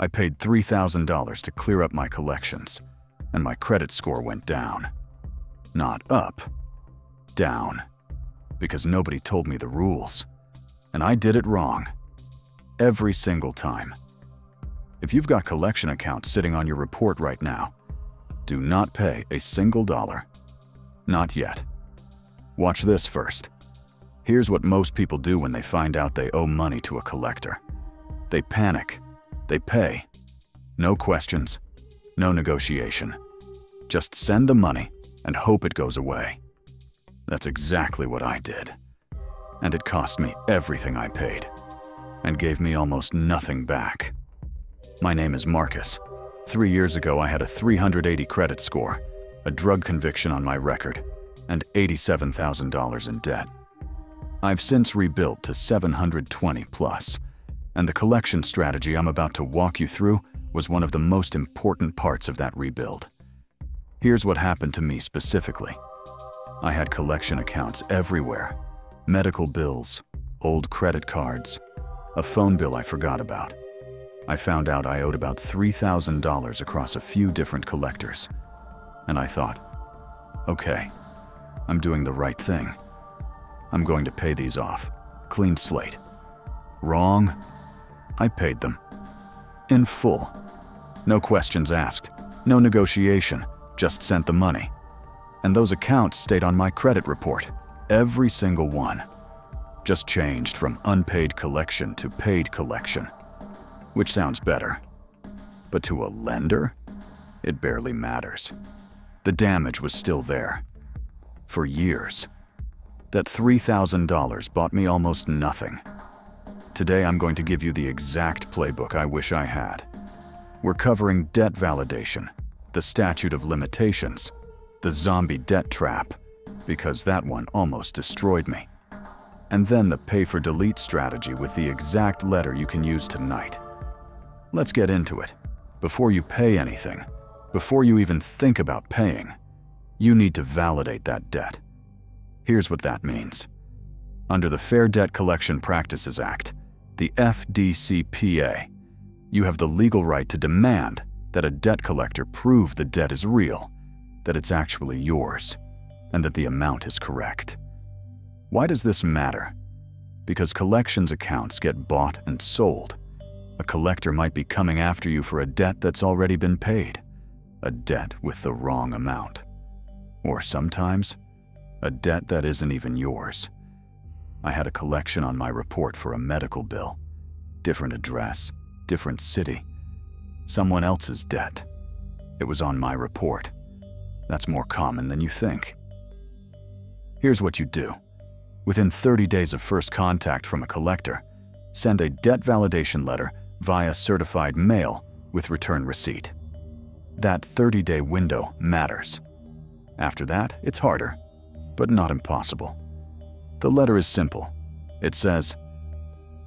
I paid $3,000 to clear up my collections, and my credit score went down. Not up, down, because nobody told me the rules, and I did it wrong. Every single time. If you've got collection accounts sitting on your report right now, do not pay a single dollar. Not yet. Watch this first. Here's what most people do when they find out they owe money to a collector. They panic. They pay. No questions, no negotiation. Just send the money and hope it goes away. That's exactly what I did. And it cost me everything I paid, and gave me almost nothing back. My name is Marcus. 3 years ago, I had a 380 credit score, a drug conviction on my record, and $87,000 in debt. I've since rebuilt to 720 plus, and the collection strategy I'm about to walk you through was one of the most important parts of that rebuild. Here's what happened to me specifically. I had collection accounts everywhere. Medical bills, old credit cards, a phone bill I forgot about. I found out I owed about $3,000 across a few different collectors. And I thought, okay, I'm doing the right thing. I'm going to pay these off. Clean slate. Wrong. I paid them. In full. No questions asked. No negotiation. Just sent the money. And those accounts stayed on my credit report. Every single one. Just changed from unpaid collection to paid collection. Which sounds better. But to a lender, it barely matters. The damage was still there. For years. That $3,000 bought me almost nothing. Today I'm going to give you the exact playbook I wish I had. We're covering debt validation, the statute of limitations, the zombie debt trap, because that one almost destroyed me. And then the pay for delete strategy with the exact letter you can use tonight. Let's get into it. Before you pay anything, before you even think about paying, you need to validate that debt. Here's what that means. Under the Fair Debt Collection Practices Act, the FDCPA, you have the legal right to demand that a debt collector prove the debt is real, that it's actually yours, and that the amount is correct. Why does this matter? Because collections accounts get bought and sold. A collector might be coming after you for a debt that's already been paid, a debt with the wrong amount. Or sometimes, a debt that isn't even yours. I had a collection on my report for a medical bill. Different address, different city. Someone else's debt. It was on my report. That's more common than you think. Here's what you do. Within 30 days of first contact from a collector, send a debt validation letter via certified mail with return receipt. That 30-day window matters. After that, it's harder, but not impossible. The letter is simple. It says,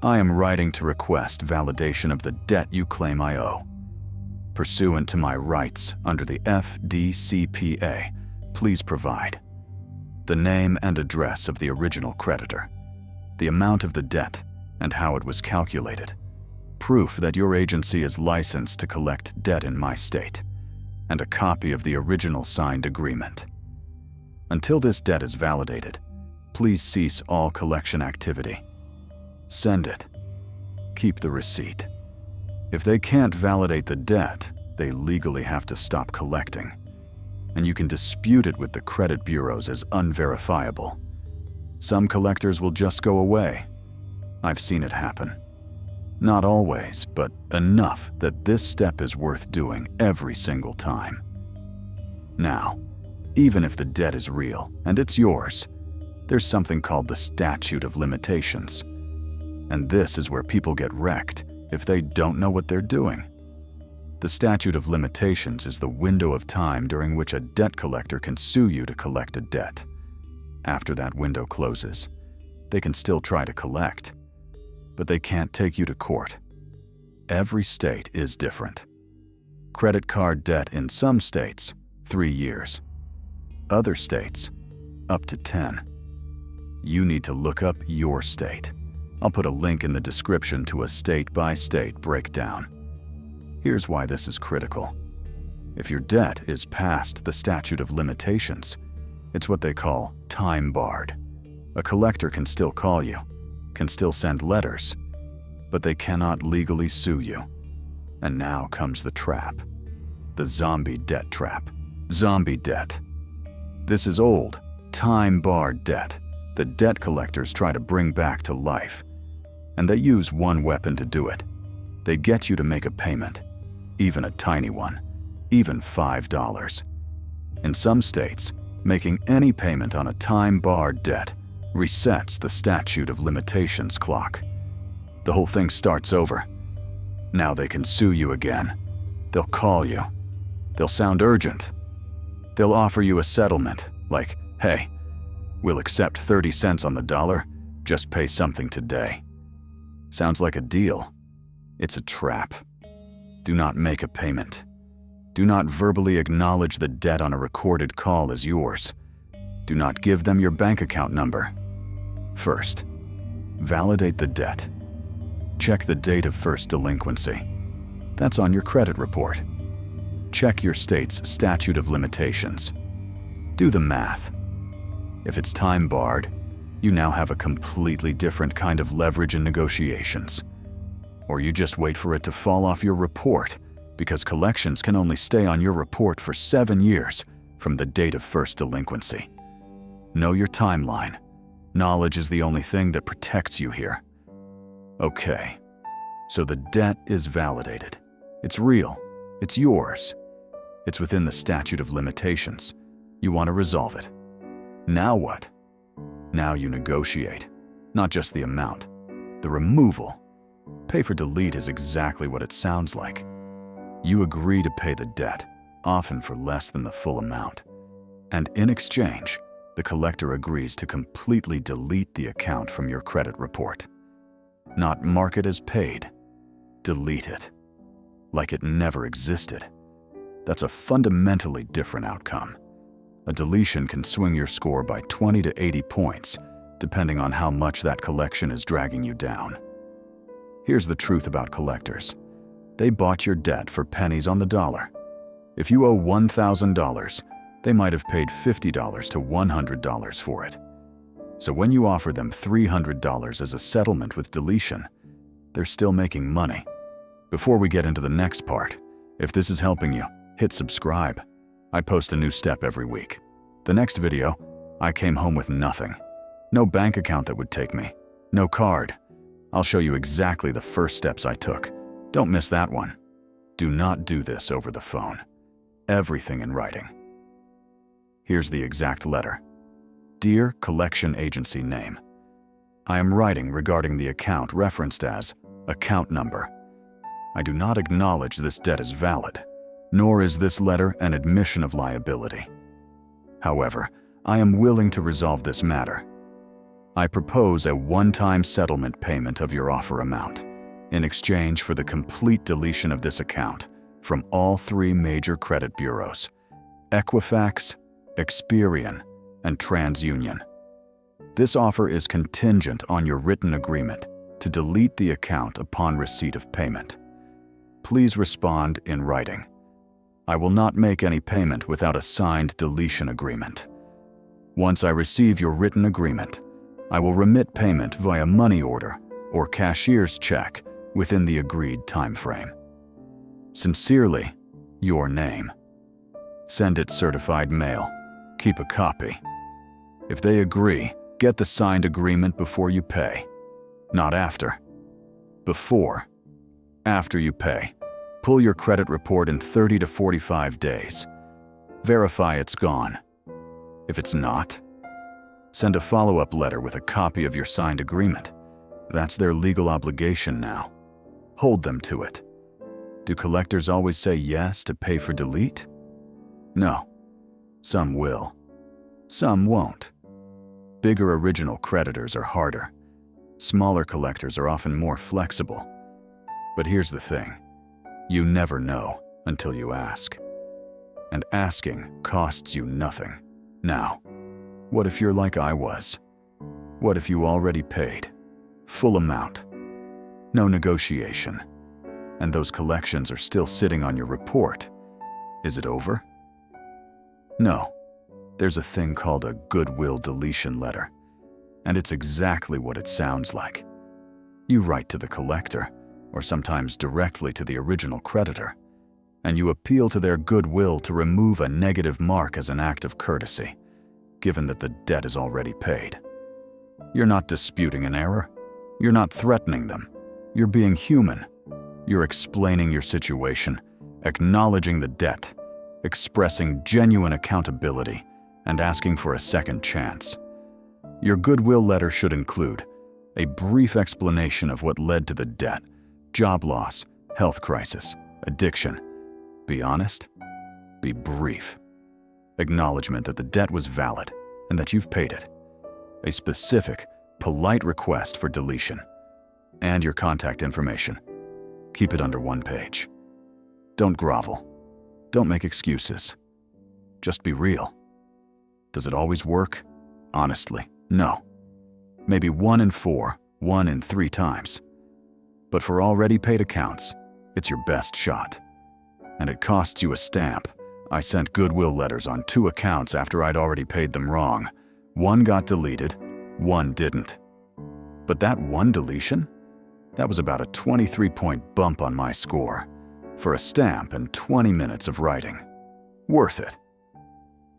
I am writing to request validation of the debt you claim I owe. Pursuant to my rights under the FDCPA, please provide the name and address of the original creditor, the amount of the debt, and how it was calculated, proof that your agency is licensed to collect debt in my state, and a copy of the original signed agreement. Until this debt is validated, please cease all collection activity. Send it. Keep the receipt. If they can't validate the debt, they legally have to stop collecting, and you can dispute it with the credit bureaus as unverifiable. Some collectors will just go away. I've seen it happen. Not always, but enough that this step is worth doing every single time. Now, even if the debt is real and it's yours, there's something called the Statute of Limitations. And this is where people get wrecked if they don't know what they're doing. The Statute of Limitations is the window of time during which a debt collector can sue you to collect a debt. After that window closes, they can still try to collect, but they can't take you to court. Every state is different. Credit card debt in some states, 3 years. Other states, up to 10. You need to look up your state. I'll put a link in the description to a state-by-state breakdown. Here's why this is critical. If your debt is past the statute of limitations, it's what they call time-barred. A collector can still call you, can still send letters, but they cannot legally sue you. And now comes the trap. The zombie debt trap. Zombie debt. This is old, time-barred debt that debt collectors try to bring back to life. And they use one weapon to do it. They get you to make a payment, even a tiny one, even $5. In some states, making any payment on a time-barred debt resets the statute of limitations clock. The whole thing starts over. Now they can sue you again. They'll call you. They'll sound urgent. They'll offer you a settlement, like, hey, we'll accept 30 cents on the dollar, just pay something today. Sounds like a deal. It's a trap. Do not make a payment. Do not verbally acknowledge the debt on a recorded call as yours. Do not give them your bank account number. First, validate the debt. Check the date of first delinquency. That's on your credit report. Check your state's statute of limitations. Do the math. If it's time-barred, you now have a completely different kind of leverage in negotiations. Or you just wait for it to fall off your report, because collections can only stay on your report for 7 years from the date of first delinquency. Know your timeline. Knowledge is the only thing that protects you here. Okay, so the debt is validated. It's real. It's yours. It's within the statute of limitations. You want to resolve it. Now what? Now you negotiate. Not just the amount. The removal. Pay for delete is exactly what it sounds like. You agree to pay the debt, often for less than the full amount. And in exchange, the collector agrees to completely delete the account from your credit report. Not mark it as paid. Delete it. Like it never existed. That's a fundamentally different outcome. A deletion can swing your score by 20 to 80 points, depending on how much that collection is dragging you down. Here's the truth about collectors. They bought your debt for pennies on the dollar. If you owe $1,000, they might have paid $50 to $100 for it. So when you offer them $300 as a settlement with deletion, they're still making money. Before we get into the next part, if this is helping you, hit subscribe. I post a new step every week. The next video, I came home with nothing. No bank account that would take me. No card. I'll show you exactly the first steps I took. Don't miss that one. Do not do this over the phone. Everything in writing. Here's the exact letter. Dear collection agency name, I am writing regarding the account referenced as account number. I do not acknowledge this debt is valid, nor is this letter an admission of liability. However, I am willing to resolve this matter. I propose a one-time settlement payment of your offer amount in exchange for the complete deletion of this account from all 3 major credit bureaus, Equifax, Experian, and TransUnion. This offer is contingent on your written agreement to delete the account upon receipt of payment. Please respond in writing. I will not make any payment without a signed deletion agreement. Once I receive your written agreement, I will remit payment via money order or cashier's check within the agreed time frame. Sincerely, your name. Send it certified mail. Keep a copy. If they agree, get the signed agreement before you pay. Not after. Before. After you pay, pull your credit report in 30 to 45 days. Verify it's gone. If it's not, send a follow-up letter with a copy of your signed agreement. That's their legal obligation now. Hold them to it. Do collectors always say yes to pay for delete? No. Some will. Some won't. Bigger original creditors are harder. Smaller collectors are often more flexible. But here's the thing. You never know until you ask. And asking costs you nothing. Now, what if you're like I was? What if you already paid? Full amount. No negotiation. and those collections are still sitting on your report, is it over? No. There's a thing called a goodwill deletion letter, and it's exactly what it sounds like. You write to the collector, or sometimes directly to the original creditor, and you appeal to their goodwill to remove a negative mark as an act of courtesy, given that the debt is already paid. You're not disputing an error. You're not threatening them. You're being human. You're explaining your situation, acknowledging the debt, expressing genuine accountability, and asking for a second chance. Your goodwill letter should include a brief explanation of what led to the debt, job loss, health crisis, addiction. Be honest. Be brief. Acknowledgement that the debt was valid and that you've paid it. A specific, polite request for deletion. And your contact information. Keep it under one page. Don't grovel. Don't make excuses. Just be real. Does it always work? Honestly, no. Maybe 1 in 4, 1 in 3 times. But for already paid accounts, it's your best shot. And it costs you a stamp. I sent goodwill letters on 2 accounts after I'd already paid them wrong. 1 got deleted, 1 didn't. But that 1 deletion? That was about a 23-point bump on my score, for a stamp and 20 minutes of writing. Worth it.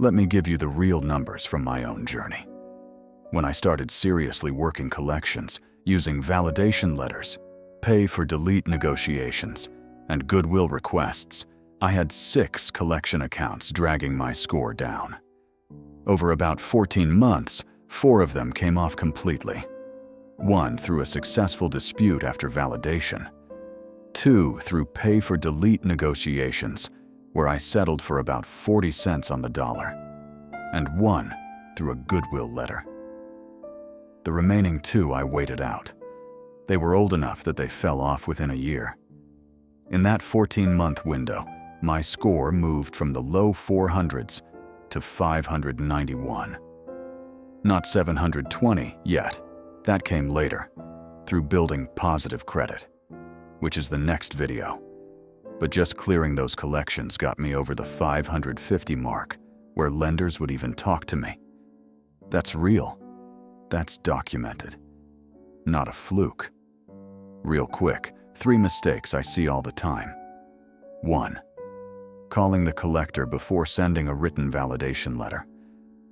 Let me give you the real numbers from my own journey. When I started seriously working collections, using validation letters, pay for delete negotiations, and goodwill requests, I had 6 collection accounts dragging my score down. Over about 14 months, 4 of them came off completely. 1 through a successful dispute after validation. 2 through pay for delete negotiations, where I settled for about 40 cents on the dollar. And 1 through a goodwill letter. The remaining 2 I waited out. They were old enough that they fell off within a year. In that 14-month window, my score moved from the low 400s to 591. Not 720 yet. That came later, through building positive credit, which is the next video. But just clearing those collections got me over the 550 mark, where lenders would even talk to me. That's real. That's documented. Not a fluke. Real quick, 3 mistakes I see all the time. 1. Calling the collector before sending a written validation letter.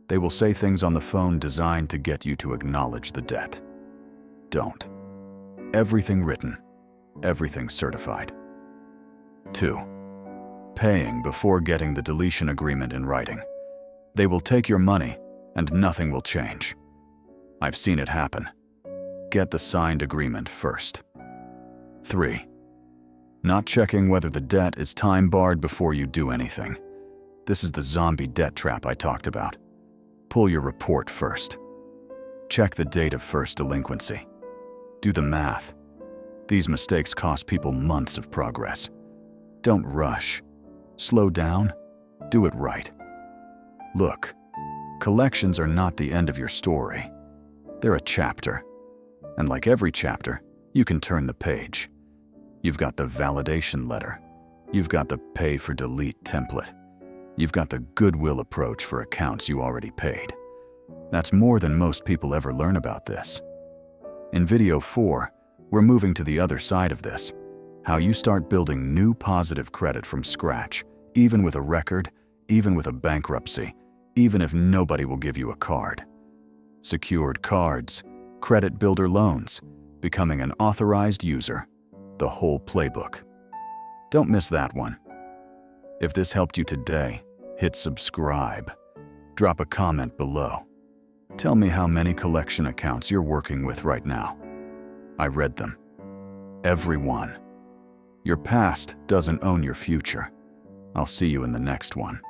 They will say things on the phone designed to get you to acknowledge the debt. Don't. Everything written, everything certified. 2. Paying before getting the deletion agreement in writing. They will take your money and nothing will change. I've seen it happen. Get the signed agreement first. 3. Not checking whether the debt is time-barred before you do anything. This is the zombie debt trap I talked about. Pull your report first. Check the date of first delinquency. Do the math. These mistakes cost people months of progress. Don't rush. Slow down. Do it right. Look, collections are not the end of your story. They're a chapter. And like every chapter, you can turn the page. You've got the validation letter. You've got the pay for delete template. You've got the goodwill approach for accounts you already paid. That's more than most people ever learn about this. In video 4, we're moving to the other side of this. How you start building new positive credit from scratch, even with a record, even with a bankruptcy, even if nobody will give you a card. Secured cards, credit builder loans, becoming an authorized user, the whole playbook. Don't miss that one. If this helped you today, hit subscribe. Drop a comment below. Tell me how many collection accounts you're working with right now. I read them. Every one. Your past doesn't own your future. I'll see you in the next one.